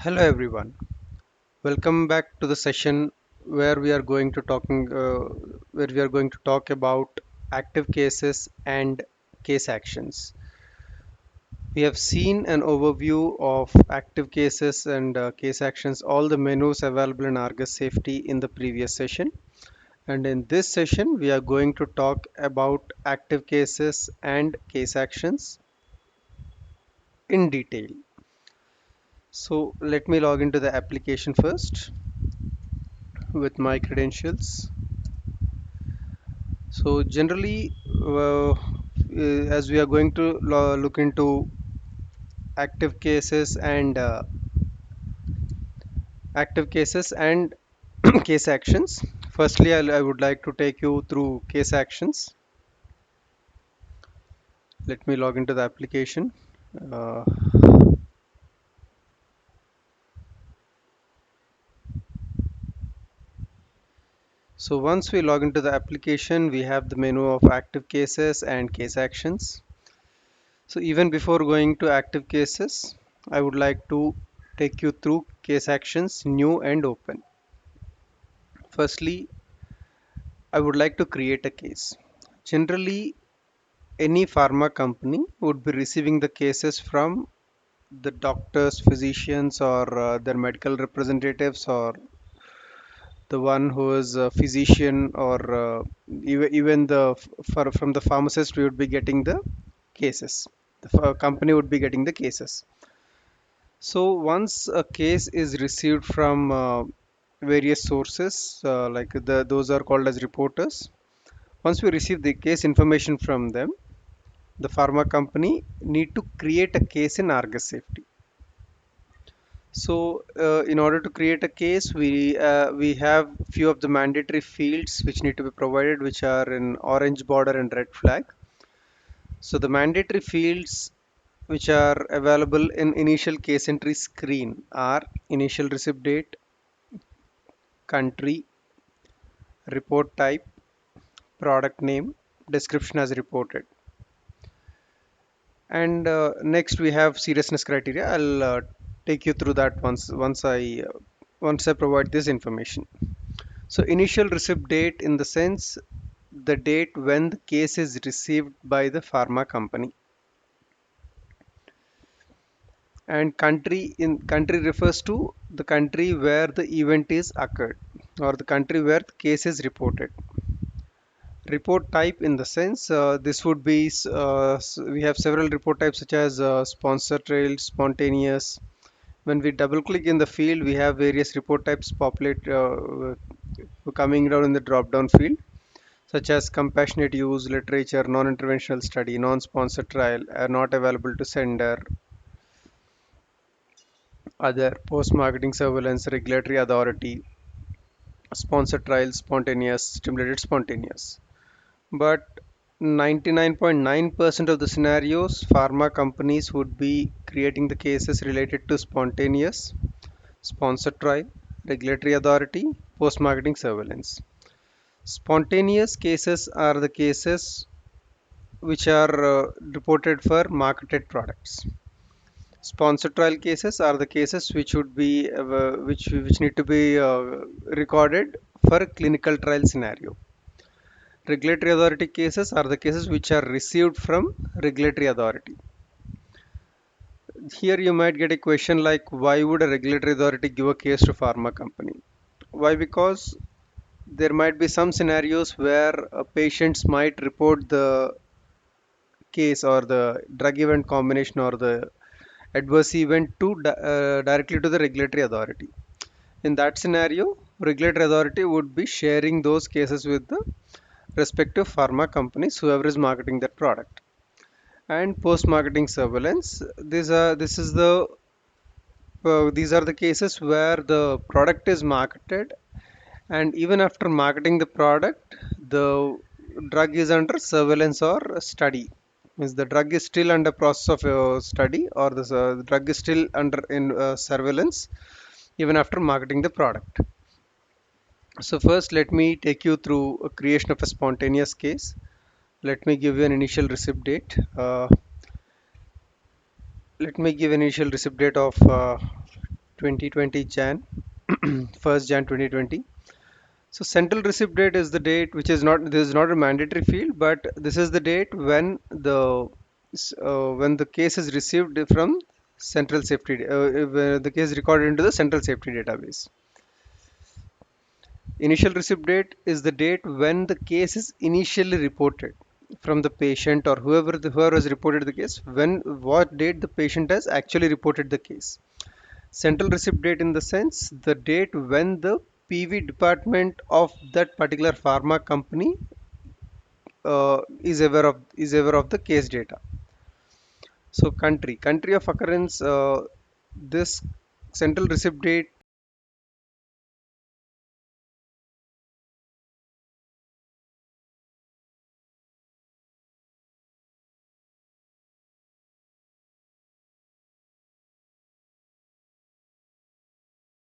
Hello everyone. Welcome back to the session where we are going to talk about active cases and case actions. We have seen an overview of active cases and case actions, all the menus available in Argus Safety in the previous session. And in this session, we are going to talk about active cases and case actions in detail. So let me log into the application first with my credentials. So generally, as we are going to look into active cases and case actions. Firstly, I would like to take you through case actions. Let me log into the application. Uh, so once we log into the application, we have the menu of active cases and case actions. So even before going to active cases, I would like to take you through case actions, new and open. Firstly, I would like to create a case. Generally, any pharma company would be receiving the cases from the doctors, physicians, or their medical representatives, or the one who is a physician, or even from the pharmacist, we would be getting the cases. The company would be getting the cases. So once a case is received from various sources, those are called as reporters. Once we receive the case information from them, the pharma company need to create a case in Argus Safety. So, in order to create a case, we have few of the mandatory fields which need to be provided, which are in orange border and red flag. So, the mandatory fields which are available in initial case entry screen are initial receipt date, country, report type, product name, description as reported. And next we have seriousness criteria. I'll take you through that once I provide this information. So initial receipt date, in the sense the date when the case is received by the pharma company. And country refers to the country where the event is occurred, or the country where the case is reported. Report type, in the sense this would be we have several report types such as sponsor trail, spontaneous. When we double click in the field, we have various report types populate coming down in the drop down field, such as compassionate use, literature, non-interventional study, non-sponsored trial, are not available to sender, other, post-marketing surveillance, regulatory authority, sponsored trial, spontaneous, stimulated spontaneous. But 99.9% of the scenarios, pharma companies would be creating the cases related to spontaneous, sponsored trial, regulatory authority, post-marketing surveillance. Spontaneous cases are the cases which are reported for marketed products. Sponsored trial cases are the cases which would be which need to be recorded for a clinical trial scenario. Regulatory authority cases are the cases which are received from regulatory authority. Here you might get a question like, why would a regulatory authority give a case to pharma company? Why? Because there might be some scenarios where patients might report the case or the drug event combination or the adverse event directly to the regulatory authority. In that scenario, regulatory authority would be sharing those cases with the respective pharma companies, whoever is marketing that product. And post-marketing surveillance, these are the cases where the product is marketed, and even after marketing the product, the drug is under surveillance or study. Means the drug is still under process of study, or the drug is still under in surveillance even after marketing the product. So first, let me take you through a creation of a spontaneous case. Let me give you an initial receipt date. Let me give initial receipt date of 2020 Jan, 1st Jan 2020. So central receipt date is the date which is not, this is not a mandatory field, but this is the date when the case is received from central safety, where the case is recorded into the central safety database. Initial receipt date is the date when the case is initially reported from the patient or whoever has reported the case, when what date the patient has actually reported the case. Central receipt date in the sense the date when the PV department of that particular pharma company is aware of the case data. So country of occurrence, this central receipt date